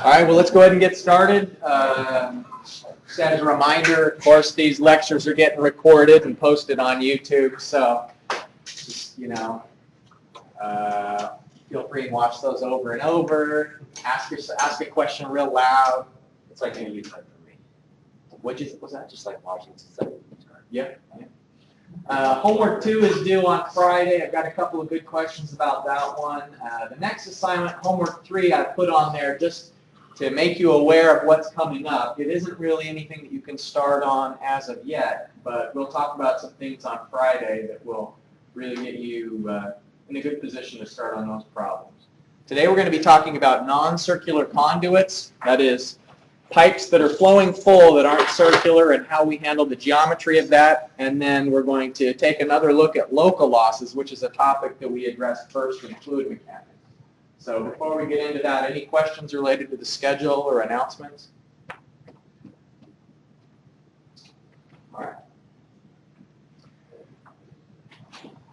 All right, well, let's go ahead and get started. Just as a reminder, of course, these lectures are getting recorded and posted on YouTube, so just, feel free and watch those over and over. Ask a question real loud. It's like any YouTube for me. Was that just like watching? Yeah. Homework 2 is due on Friday. I've got a couple of good questions about that one. The next assignment, homework 3, I put on there just to make you aware of what's coming up. It isn't really anything that you can start on as of yet, but we'll talk about some things on Friday that will really get you in a good position to start on those problems. Today we're going to be talking about non-circular conduits, that is, pipes that are flowing full that aren't circular and how we handle the geometry of that. And then we're going to take another look at local losses, which is a topic that we addressed first in fluid mechanics. So before we get into that, any questions related to the schedule or announcements? All right.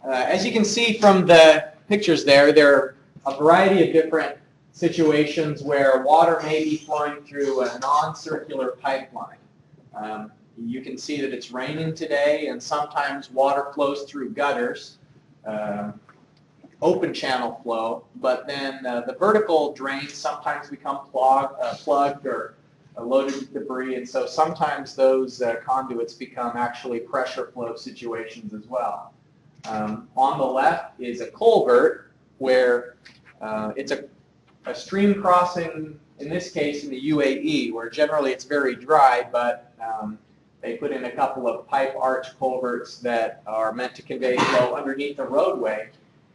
As you can see from the pictures there are a variety of different situations where water may be flowing through a non-circular pipeline. You can see that it's raining today, and sometimes water flows through gutters, open channel flow, but then the vertical drains sometimes become plugged or loaded with debris, and so sometimes those conduits become actually pressure flow situations as well. On the left is a culvert where it's a stream crossing, in this case in the UAE, where generally it's very dry, but they put in a couple of pipe arch culverts that are meant to convey flow underneath the roadway.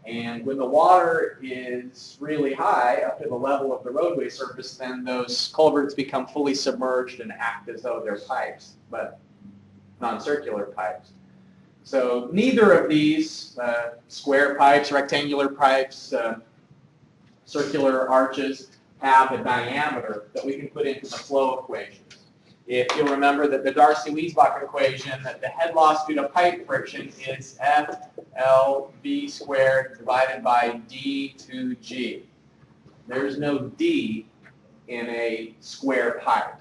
And when the water is really high, up to the level of the roadway surface, then those culverts become fully submerged and act as though they're pipes, but non-circular pipes. So neither of these, square pipes, rectangular pipes, circular arches, have a diameter that we can put into the flow equations. If you'll remember that the Darcy-Weisbach equation, that the head loss due to pipe friction is FLV squared divided by D2G. There's no D in a square pipe.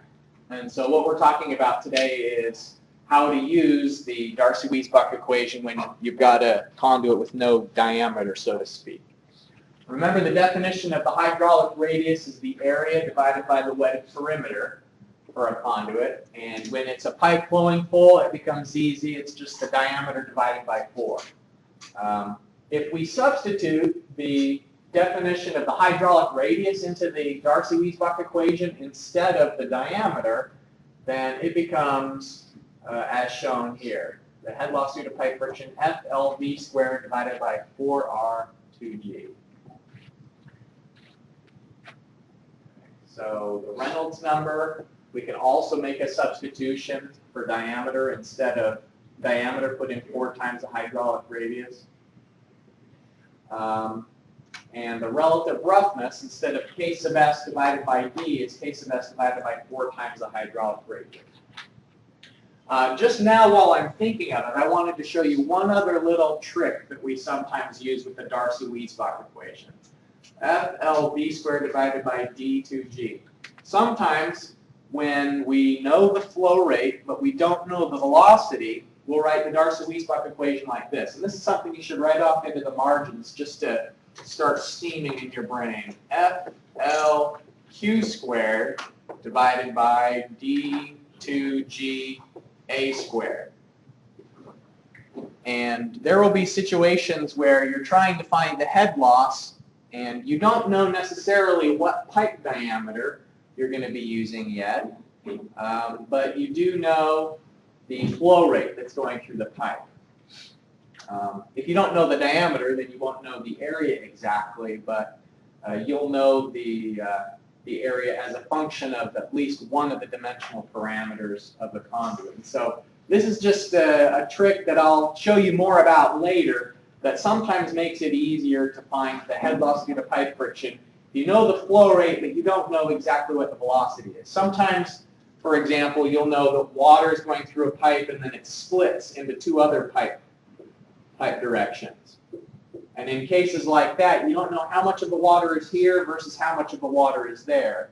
And so what we're talking about today is how to use the Darcy-Weisbach equation when you've got a conduit with no diameter, so to speak. Remember, the definition of the hydraulic radius is the area divided by the wetted perimeter for a conduit. And when it's a pipe flowing full, it becomes easy. It's just the diameter divided by 4. If we substitute the definition of the hydraulic radius into the Darcy-Weisbach equation instead of the diameter, then it becomes, as shown here, the head loss due to pipe friction, FLV squared divided by 4R2G. So the Reynolds number, we can also make a substitution for diameter. Instead of diameter, put in 4 times the hydraulic radius. And the relative roughness, instead of K sub S divided by D, it's K sub S divided by 4 times the hydraulic radius. Just now, while I'm thinking of it, I wanted to show you one other little trick that we sometimes use with the Darcy-Weisbach equation. FLV squared divided by D2G. Sometimes when we know the flow rate, but we don't know the velocity, we'll write the Darcy-Weisbach equation like this. And this is something you should write off into the margins just to start steaming in your brain. FLQ squared divided by D2G A squared. And there will be situations where you're trying to find the head loss and you don't know necessarily what pipe diameter you're going to be using yet, but you do know the flow rate that's going through the pipe. If you don't know the diameter, then you won't know the area exactly, but you'll know the area as a function of at least one of the dimensional parameters of the conduit. And so this is just a trick that I'll show you more about later that sometimes makes it easier to find the head loss due to pipe friction. You know the flow rate, but you don't know exactly what the velocity is. Sometimes, for example, you'll know that water is going through a pipe and then it splits into 2 other pipe directions. And in cases like that, you don't know how much of the water is here versus how much of the water is there.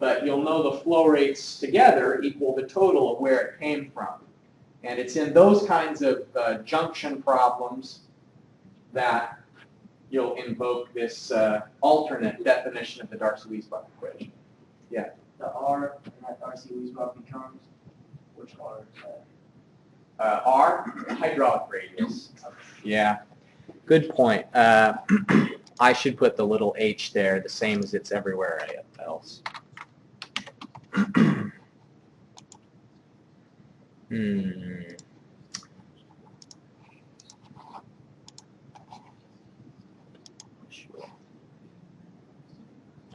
but you'll know the flow rates together equal the total of where it came from. And it's in those kinds of junction problems that you'll invoke this alternate definition of the Darcy-Weisbach equation. Yeah. The R in that Darcy-Weisbach becomes, which R is that? R, hydraulic radius. Yeah, good point. I should put the little h there, the same as it's everywhere else.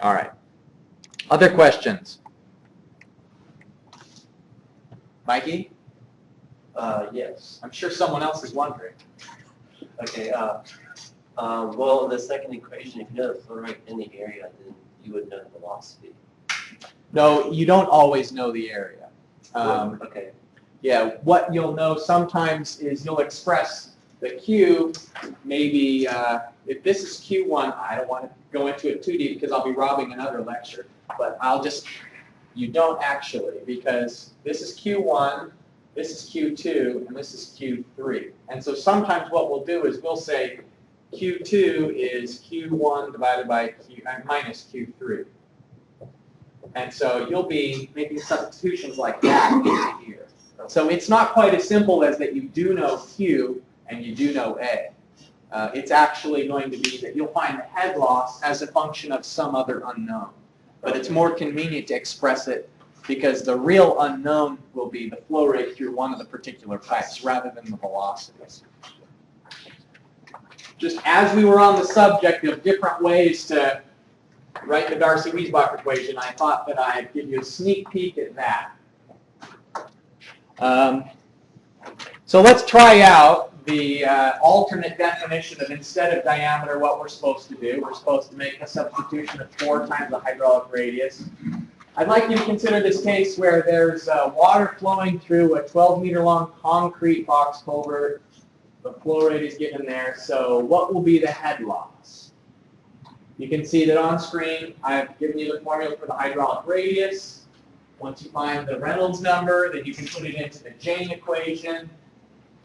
All right. Other questions? Mikey? Yes. I'm sure someone else is wondering. Okay. Well, in the second equation, if you know the flow rate in the area, then you would know the velocity. No, you don't always know the area. Okay. Yeah, what you'll know sometimes is you'll express the Q, maybe if this is Q1, I don't want to go into it too deep because I'll be robbing another lecture, but you don't actually, because this is Q1, this is Q2, and this is Q3. And so sometimes what we'll do is we'll say Q2 is Q1 divided by minus Q3. And so you'll be making substitutions like that into here. So it's not quite as simple as that you do know Q and you do know A. It's actually going to be that you'll find the head loss as a function of some other unknown. But it's more convenient to express it because the real unknown will be the flow rate through one of the particular pipes rather than the velocities. Just as we were on the subject of different ways to write the Darcy-Weisbach equation, I thought that I'd give you a sneak peek at that. So let's try out the alternate definition of instead of diameter, what we're supposed to do. We're supposed to make a substitution of 4 times the hydraulic radius. I'd like you to consider this case where there's water flowing through a 12-meter long concrete box culvert. The flow rate is given there. So what will be the head loss? You can see that on screen, I've given you the formula for the hydraulic radius. Once you find the Reynolds number, then you can put it into the Jane equation.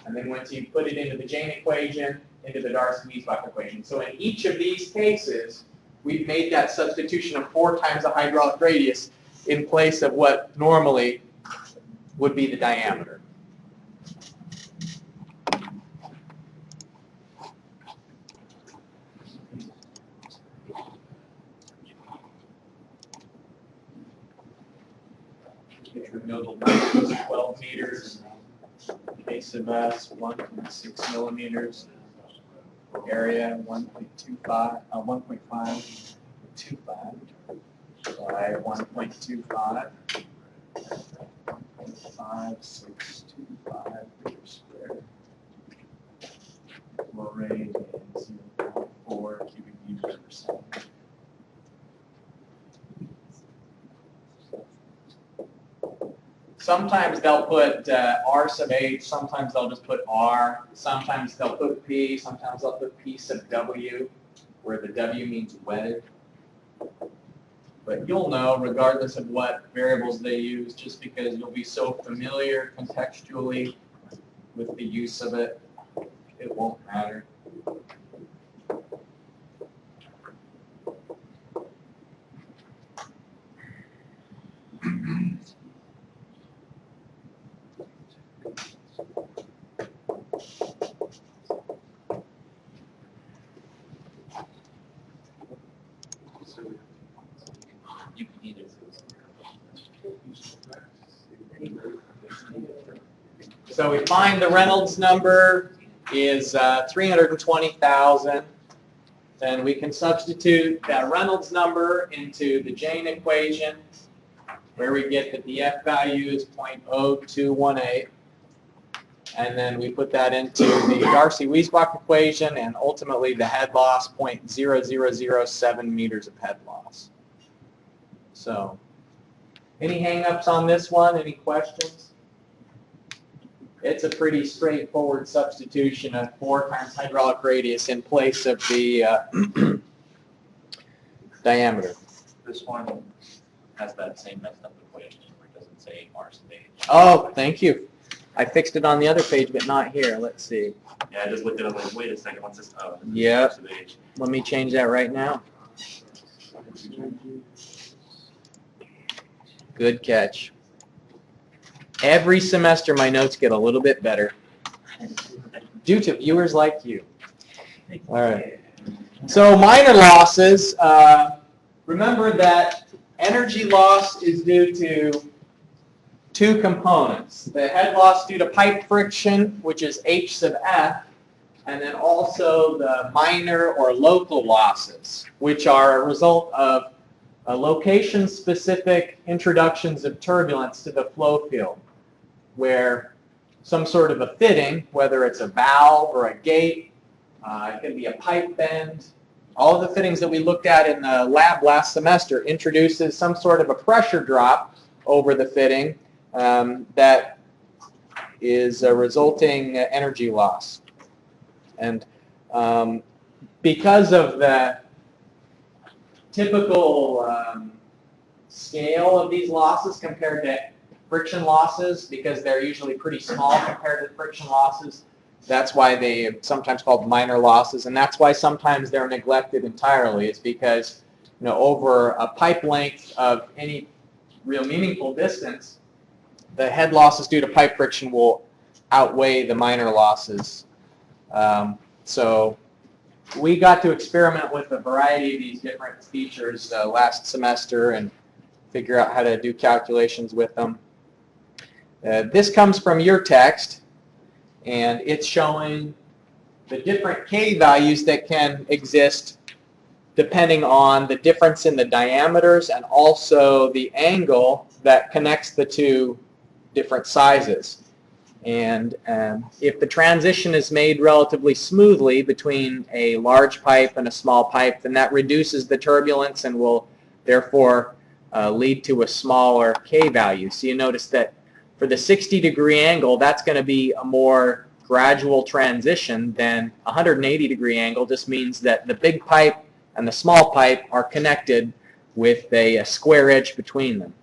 And then once you put it into the Jane equation, into the Darcy-Weisbach equation. So in each of these cases, we've made that substitution of 4 times the hydraulic radius in place of what normally would be the diameter. We know the length is 12 meters. In the case of us, 1.6 millimeters. Area 1.25 by 1.25. 5625 meters squared. Flow rate is 0.4 cubic meters per second. Sometimes they'll put R sub H, sometimes they'll just put R, sometimes they'll put P, sometimes they'll put P sub W, where the W means wetted. But you'll know, regardless of what variables they use, just because you'll be so familiar contextually with the use of it, it won't matter. So we find the Reynolds number is 320,000. Then we can substitute that Reynolds number into the Jane equation, where we get that the F value is 0.0218. And then we put that into the Darcy-Weisbach equation, and ultimately the head loss, 0.0007 meters of head loss. So, any hang-ups on this one? Any questions? It's a pretty straightforward substitution of 4 times hydraulic radius in place of the diameter. This one has that same messed up equation where it doesn't say Mars stage. Oh, thank you. I fixed it on the other page, but not here. Let's see. Yeah, I just looked at it like, wait a second, what's this? Oh, this is Yeah. Mars stage. Let me change that right now. Good catch. Every semester, my notes get a little bit better due to viewers like you. All right. So minor losses. Remember that energy loss is due to two components. The head loss due to pipe friction, which is H sub F, and then also the minor or local losses, which are a result of location-specific introductions of turbulence to the flow field, where some sort of a fitting, whether it's a valve or a gate, it can be a pipe bend. All of the fittings that we looked at in the lab last semester introduces some sort of a pressure drop over the fitting that is a resulting energy loss. And because of the typical scale of these losses compared to friction losses, because they're usually pretty small compared to the friction losses, that's why they are sometimes called minor losses, and that's why sometimes they're neglected entirely. It's because, you know, over a pipe length of any real meaningful distance, the head losses due to pipe friction will outweigh the minor losses. So we got to experiment with a variety of these different features last semester and figure out how to do calculations with them. This comes from your text, and it's showing the different K values that can exist depending on the difference in the diameters and also the angle that connects the two different sizes. And if the transition is made relatively smoothly between a large pipe and a small pipe, then that reduces the turbulence and will therefore lead to a smaller K value. So you notice that for the 60-degree angle, that's going to be a more gradual transition than a 180-degree angle. Just means that the big pipe and the small pipe are connected with a square edge between them.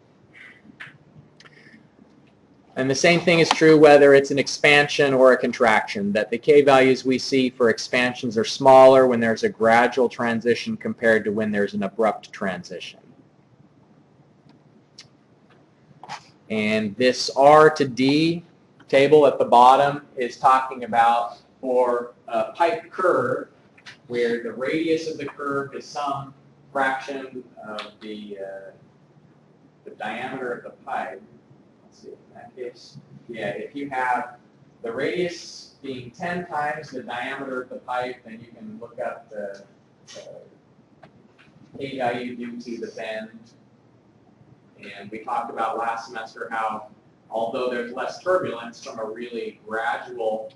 And the same thing is true whether it's an expansion or a contraction, that the K values we see for expansions are smaller when there's a gradual transition compared to when there's an abrupt transition. And this R to D table at the bottom is talking about for a pipe curve where the radius of the curve is some fraction of the diameter of the pipe. Let's see, in that case, yeah, if you have the radius being 10 times the diameter of the pipe, then you can look up the K value due to the bend. And we talked about last semester how, although there's less turbulence from a really gradual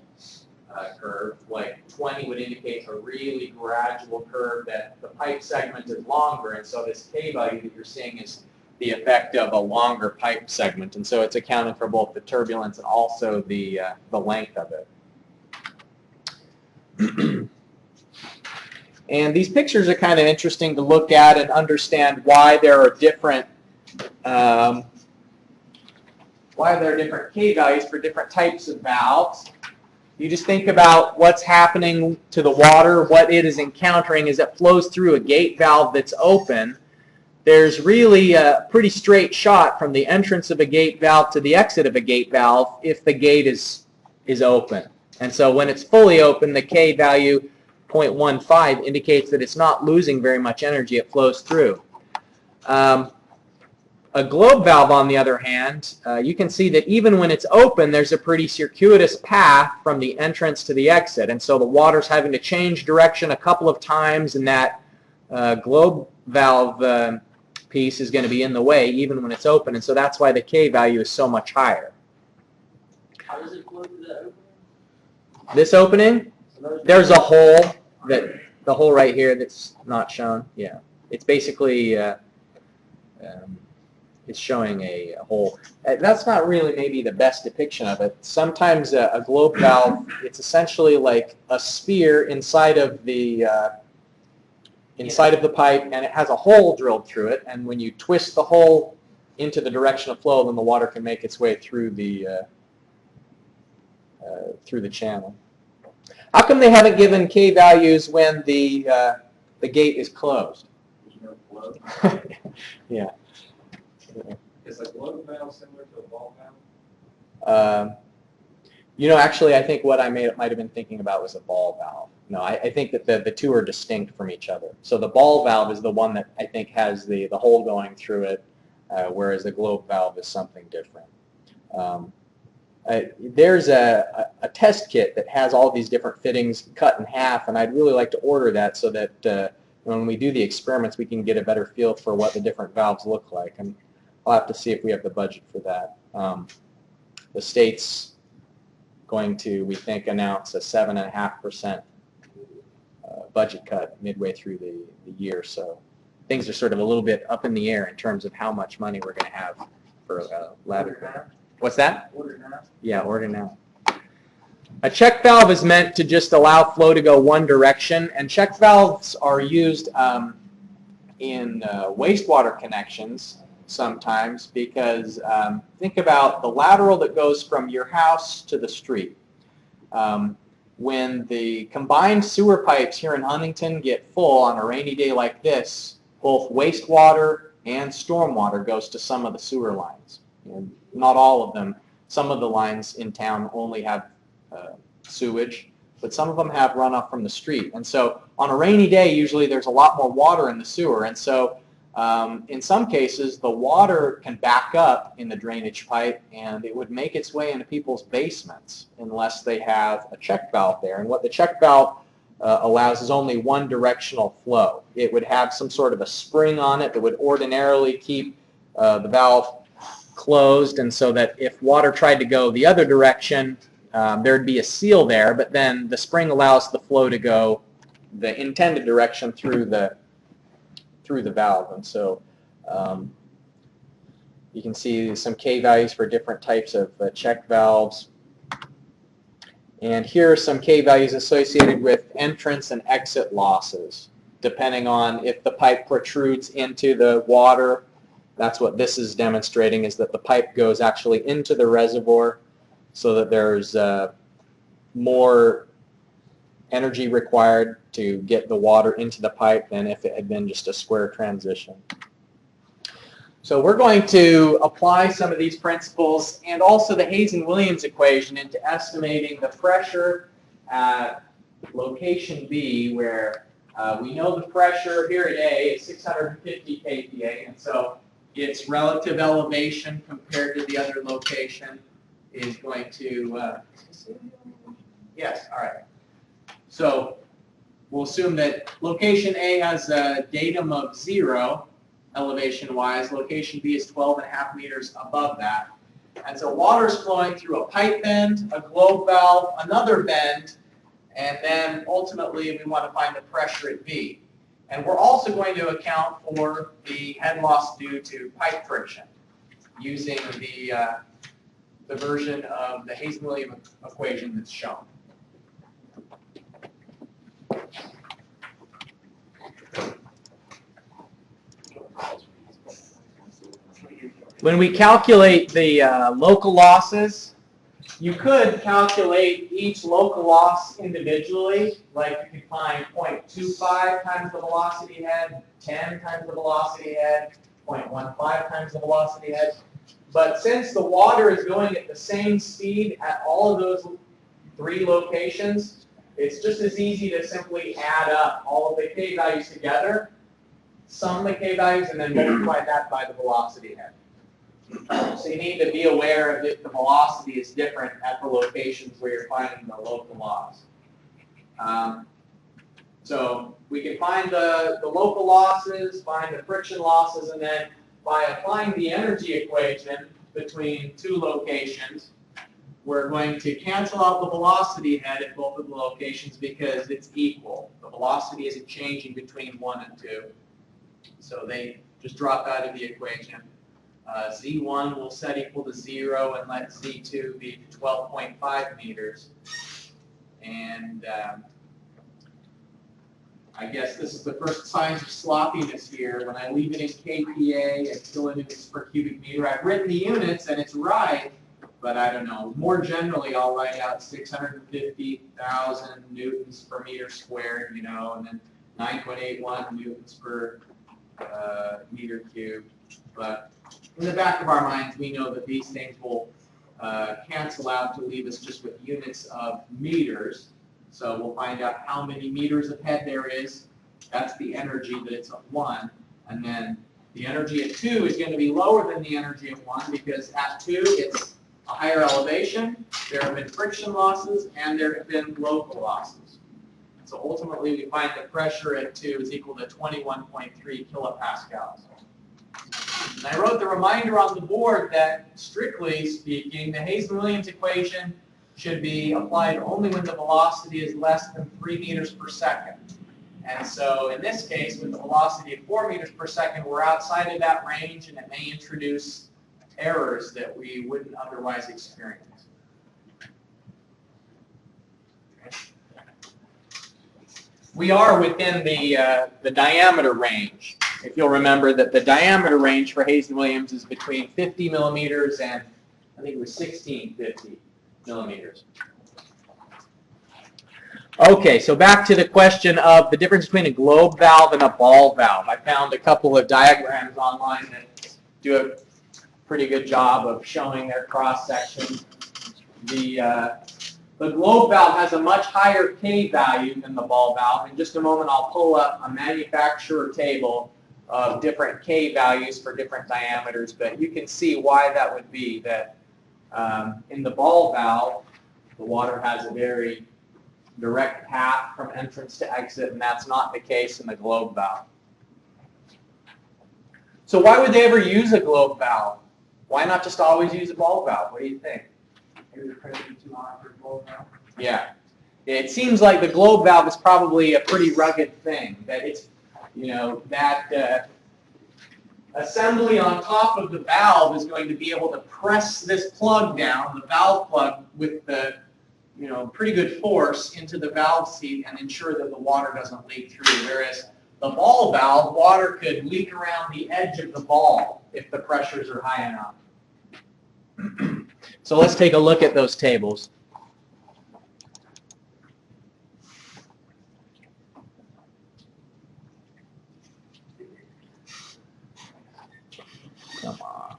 curve, like 20 would indicate a really gradual curve, that the pipe segment is longer, and so this K value that you're seeing is the effect of a longer pipe segment, and so it's accounting for both the turbulence and also the length of it. And these pictures are kind of interesting to look at and understand why there are different K values for different types of valves. You just think about what's happening to the water, what it is encountering as it flows through a gate valve that's open. There's really a pretty straight shot from the entrance of a gate valve to the exit of a gate valve if the gate is open. And so when it's fully open, the K value 0.15 indicates that it's not losing very much energy. It flows through. A globe valve, on the other hand, you can see that even when it's open, there's a pretty circuitous path from the entrance to the exit. And so the water's having to change direction a couple of times, and that globe valve piece is going to be in the way even when it's open. And so that's why the K value is so much higher. How does it flow through that opening? This opening, there's a hole, the hole right here that's not shown. Yeah, it's basically it's showing a hole. That's not really maybe the best depiction of it. Sometimes a globe valve, it's essentially like a sphere inside of the inside of the pipe, and it has a hole drilled through it. And when you twist the hole into the direction of flow, then the water can make its way through the channel. How come they haven't given K values when the gate is closed? There's no flow. Yeah. Is a globe valve similar to a ball valve? Actually, I think what I might have been thinking about was a ball valve. No, I think that the two are distinct from each other. So the ball valve is the one that I think has the hole going through it, whereas the globe valve is something different. There's a test kit that has all these different fittings cut in half, and I'd really like to order that so that when we do the experiments, we can get a better feel for what the different valves look like. And I'll have to see if we have the budget for that. The state's going to, we think, announce a 7.5% budget cut midway through the year. So things are sort of a little bit up in the air in terms of how much money we're going to have for lab equipment. What's that? Order now. Yeah, order now. A check valve is meant to just allow flow to go one direction, and check valves are used in wastewater connections sometimes because think about the lateral that goes from your house to the street. When the combined sewer pipes here in Huntington get full on a rainy day like this, both wastewater and stormwater goes to some of the sewer lines. And not all of them. Some of the lines in town only have sewage, but some of them have runoff from the street. And so on a rainy day, usually there's a lot more water in the sewer. And so in some cases, the water can back up in the drainage pipe, and it would make its way into people's basements unless they have a check valve there. And what the check valve allows is only one directional flow. It would have some sort of a spring on it that would ordinarily keep the valve closed, and so that if water tried to go the other direction, there'd be a seal there, but then the spring allows the flow to go the intended direction through the valve. And so you can see some K values for different types of check valves. And here are some K values associated with entrance and exit losses, depending on if the pipe protrudes into the water. That's what this is demonstrating, is that the pipe goes actually into the reservoir so that there's more energy required to get the water into the pipe than if it had been just a square transition. So we're going to apply some of these principles and also the Hazen-Williams equation into estimating the pressure at location B, where we know the pressure here at A is 650 kPa, and so its relative elevation compared to the other location is going to, yes, all right. So we'll assume that location A has a datum of 0 elevation-wise. Location B is 12.5 meters above that. And so water is flowing through a pipe bend, a globe valve, another bend, and then ultimately we want to find the pressure at B. And we're also going to account for the head loss due to pipe friction using the version of the Hazen-Williams equation that's shown. When we calculate the local losses, you could calculate each local loss individually, like you could find 0.25 times the velocity head, 10 times the velocity head, 0.15 times the velocity head. But since the water is going at the same speed at all of those 3 locations, it's just as easy to simply add up all of the K values together, sum the K values, and then multiply that by the velocity head. So you need to be aware of if the velocity is different at the locations where you're finding the local loss. So we can find the local losses, find the friction losses, and then by applying the energy equation between 2 locations, we're going to cancel out the velocity head at both of the locations because it's equal. The velocity isn't changing between 1 and 2. So they just drop out of the equation. Z1 will set equal to 0 and let Z2 be 12.5 meters. And I guess this is the first signs of sloppiness here. When I leave it in KPA and fill it in per cubic meter, I've written the units and it's right, but I don't know. More generally, I'll write out 650,000 newtons per meter squared, you know, and then 9.81 newtons per meter cubed. But in the back of our minds, we know that these things will cancel out to leave us just with units of meters. So we'll find out how many meters of head there is. That's the energy that it's at 1. And then the energy at 2 is going to be lower than the energy at 1 because at 2 it's a higher elevation, there have been friction losses, and there have been local losses. So ultimately we find the pressure at 2 is equal to 21.3 kilopascals. And I wrote the reminder on the board that, strictly speaking, the Hazen-Williams equation should be applied only when the velocity is less than 3 meters per second. And so in this case, with the velocity of 4 meters per second, we're outside of that range, and it may introduce errors that we wouldn't otherwise experience. We are within the diameter range. If you'll remember that the diameter range for Hazen-Williams is between 50 millimeters and I think it was 1650 millimeters. Okay, so back to the question of the difference between a globe valve and a ball valve. I found a couple of diagrams online that do a pretty good job of showing their cross-section. The globe valve has a much higher K value than the ball valve. In just a moment, I'll pull up a manufacturer table of different K values for different diameters, but you can see why that would be, that in the ball valve, the water has a very direct path from entrance to exit, and that's not the case in the globe valve. So why would they ever use a globe valve? Why not just always use a ball valve? What do you think? Yeah. It seems like the globe valve is probably a pretty rugged thing, that it's, you know, that assembly on top of the valve is going to be able to press this plug down, the valve plug, with the, you know, pretty good force into the valve seat and ensure that the water doesn't leak through. Whereas the ball valve, water could leak around the edge of the ball if the pressures are high enough. So let's take a look at those tables. Come on.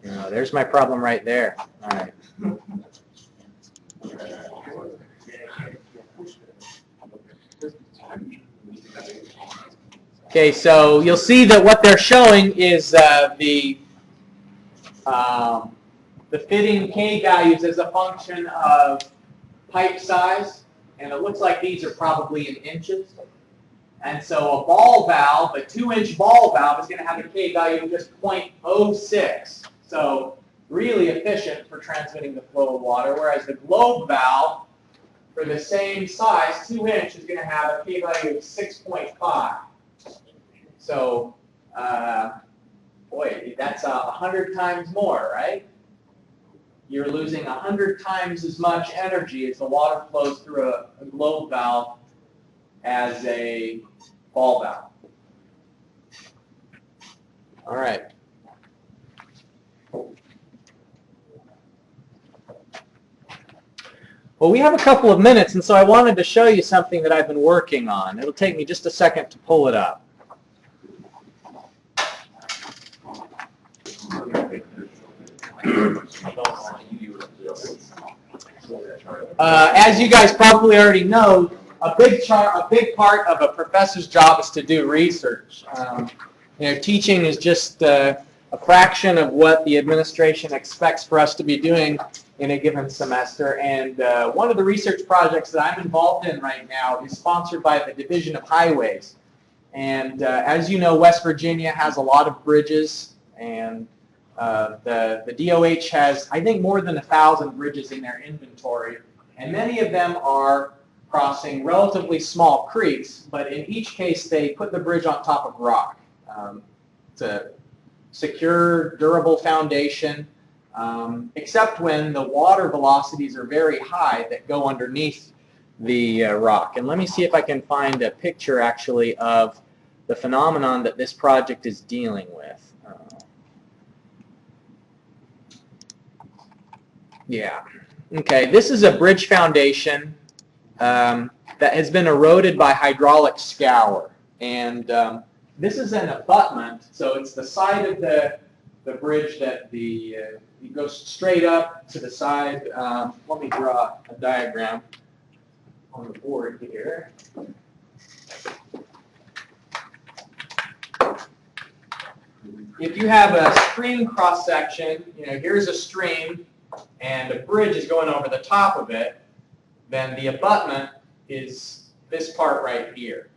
No, there's my problem right there. All right. Okay, so you'll see that what they're showing is the fitting K values as a function of pipe size, and it looks like these are probably in inches. And so a ball valve, a 2-inch ball valve, is going to have a K value of just 0.06. So really efficient for transmitting the flow of water, whereas the globe valve, for the same size, 2-inch, is going to have a K value of 6.5. So, boy, that's 100 times more, right? You're losing 100 times as much energy as the water flows through a globe valve as a ball valve. All right. Well, we have a couple of minutes, and so I wanted to show you something that I've been working on. It'll take me just a second to pull it up. As you guys probably already know, a big part of a professor's job is to do research. You know, teaching is just a fraction of what the administration expects for us to be doing in a given semester. And one of the research projects that I'm involved in right now is sponsored by the Division of Highways. And as you know, West Virginia has a lot of bridges, and the DOH has, I think, more than 1,000 bridges in their inventory. And many of them are crossing relatively small creeks, but in each case they put the bridge on top of rock. It's a secure, durable foundation. except when the water velocities are very high that go underneath the rock. And let me see if I can find a picture actually of the phenomenon that this project is dealing with. Yeah. Okay, this is a bridge foundation that has been eroded by hydraulic scour. And this is an abutment, so it's the side of the bridge that it goes straight up to the side. Let me draw a diagram on the board here. If you have a stream cross section, here's a stream and a bridge is going over the top of it, then the abutment is this part right here.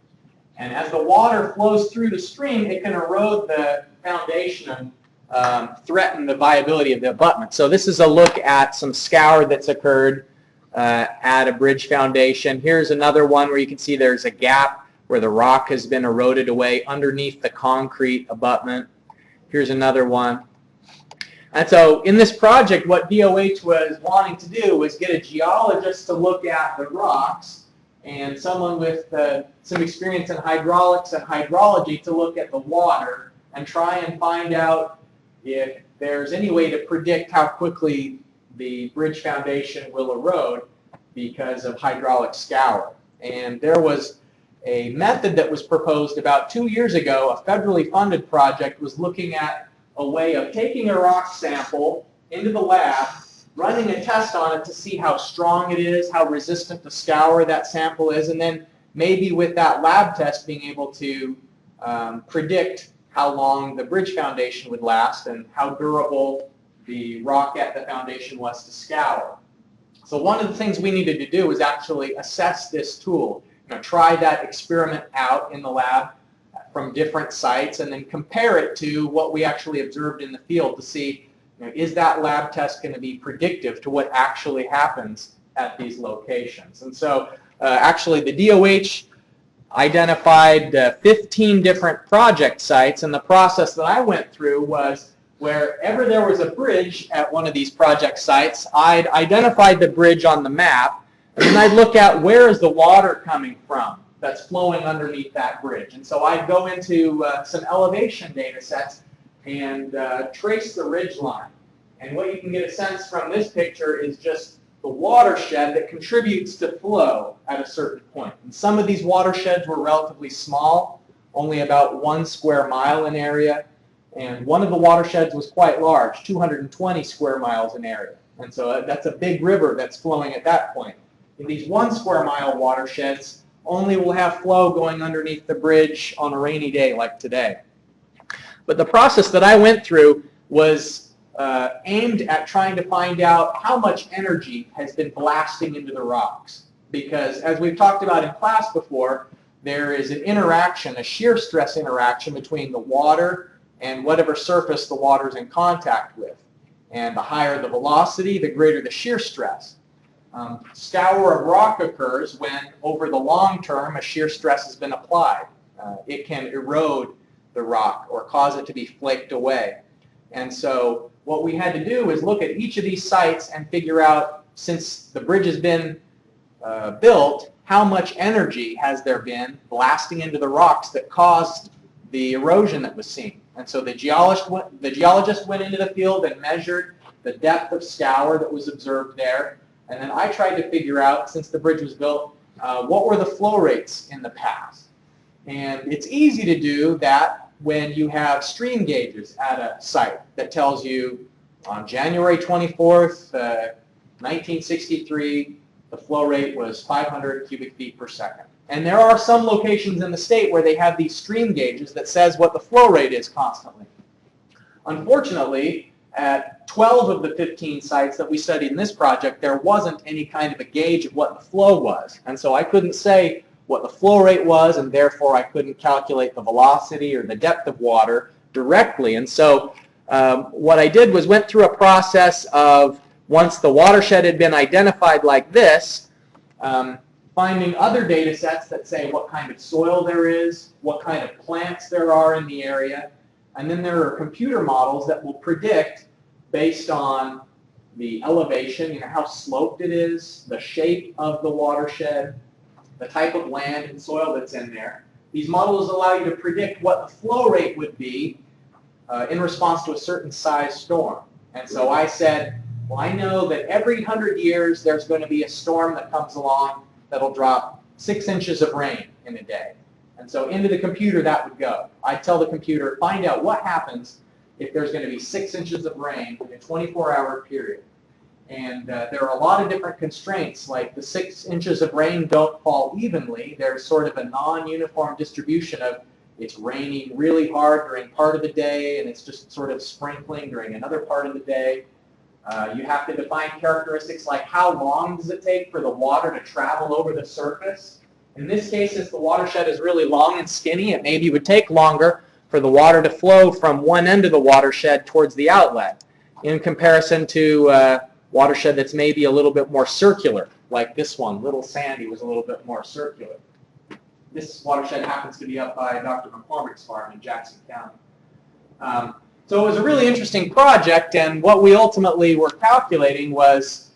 And as the water flows through the stream, it can erode the foundation and threaten the viability of the abutment. So this is a look at some scour that's occurred at a bridge foundation. Here's another one where you can see there's a gap where the rock has been eroded away underneath the concrete abutment. Here's another one. And so in this project, what DOH was wanting to do was get a geologist to look at the rocks and someone with some experience in hydraulics and hydrology to look at the water and try and find out if there's any way to predict how quickly the bridge foundation will erode because of hydraulic scour. And there was a method that was proposed about 2 years ago. A federally funded project was looking at a way of taking a rock sample into the lab, running a test on it to see how strong it is, how resistant to scour that sample is, and then maybe with that lab test being able to predict how long the bridge foundation would last and how durable the rock at the foundation was to scour. So one of the things we needed to do was actually assess this tool, try that experiment out in the lab from different sites and then compare it to what we actually observed in the field to see, is that lab test going to be predictive to what actually happens at these locations. And so actually the DOH identified 15 different project sites, and the process that I went through was wherever there was a bridge at one of these project sites, I'd identify the bridge on the map, and then I'd look at where is the water coming from that's flowing underneath that bridge. And so I'd go into some elevation data sets and trace the ridge line. And what you can get a sense from this picture is just the watershed that contributes to flow at a certain point. And some of these watersheds were relatively small, only about 1 square mile in area. And one of the watersheds was quite large, 220 square miles in area. And so that's a big river that's flowing at that point. In these 1 square mile watersheds, only will have flow going underneath the bridge on a rainy day like today. But the process that I went through was aimed at trying to find out how much energy has been blasting into the rocks. Because as we've talked about in class before, there is an interaction, a shear stress interaction between the water and whatever surface the water is in contact with. And the higher the velocity, the greater the shear stress. Scour of rock occurs when, over the long term, a shear stress has been applied. It can erode the rock or cause it to be flaked away. And so what we had to do is look at each of these sites and figure out, since the bridge has been built, how much energy has there been blasting into the rocks that caused the erosion that was seen. And so the geologist went into the field and measured the depth of scour that was observed there. And then I tried to figure out, since the bridge was built, what were the flow rates in the past. And it's easy to do that when you have stream gauges at a site that tells you on January 24th, 1963, the flow rate was 500 cubic feet per second. And there are some locations in the state where they have these stream gauges that says what the flow rate is constantly. Unfortunately, at 12 of the 15 sites that we studied in this project, there wasn't any kind of a gauge of what the flow was. And so I couldn't say what the flow rate was, and therefore I couldn't calculate the velocity or the depth of water directly. And so what I did was went through a process of, once the watershed had been identified like this, finding other data sets that say what kind of soil there is, what kind of plants there are in the area, and then there are computer models that will predict, based on the elevation, you know, how sloped it is, the shape of the watershed, the type of land and soil that's in there. These models allow you to predict what the flow rate would be in response to a certain size storm. And so I said, well, I know that every 100 years there's going to be a storm that comes along that'll drop 6 inches of rain in a day. And so into the computer that would go. I'd tell the computer, find out what happens if there's going to be 6 inches of rain in a 24-hour period. And there are a lot of different constraints, like the 6 inches of rain don't fall evenly. There's sort of a non-uniform distribution of it's raining really hard during part of the day, and it's just sort of sprinkling during another part of the day. You have to define characteristics like how long does it take for the water to travel over the surface. In this case, since the watershed is really long and skinny, it maybe would take longer for the water to flow from one end of the watershed towards the outlet in comparison to watershed that's maybe a little bit more circular, like this one. Little Sandy was a little bit more circular. This watershed happens to be up by Dr. McCormick's farm in Jackson County. So it was a really interesting project, and what we ultimately were calculating was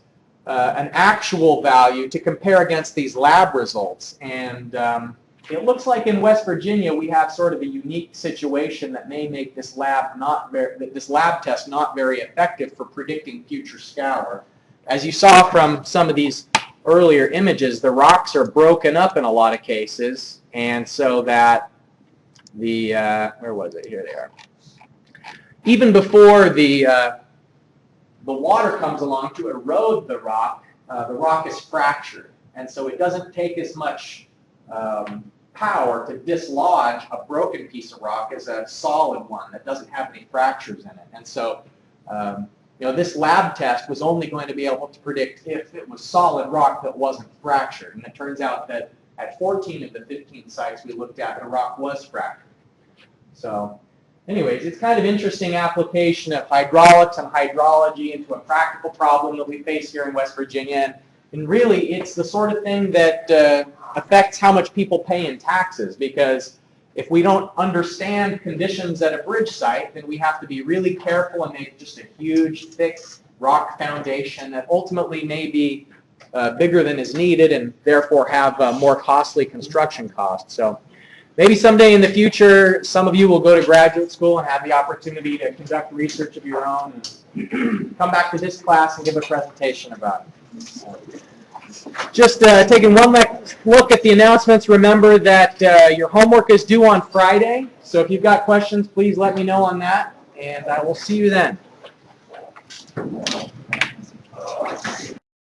an actual value to compare against these lab results. And it looks like in West Virginia we have sort of a unique situation that may make this lab test not very effective for predicting future scour. As you saw from some of these earlier images, the rocks are broken up in a lot of cases, and so that the where was it? Here they are. Even before the water comes along to erode the rock is fractured, and so it doesn't take as much power to dislodge a broken piece of rock as a solid one that doesn't have any fractures in it. And so, you know, this lab test was only going to be able to predict if it was solid rock that wasn't fractured. And it turns out that at 14 of the 15 sites we looked at, the rock was fractured. So, anyways, it's kind of interesting application of hydraulics and hydrology into a practical problem that we face here in West Virginia. And really, it's the sort of thing that affects how much people pay in taxes, because if we don't understand conditions at a bridge site, then we have to be really careful and make just a huge, thick rock foundation that ultimately may be bigger than is needed and therefore have more costly construction costs. So maybe someday in the future, some of you will go to graduate school and have the opportunity to conduct research of your own and come back to this class and give a presentation about it. Just taking one look at the announcements. Remember that your homework is due on Friday, so if you've got questions, please let me know on that, and I will see you then.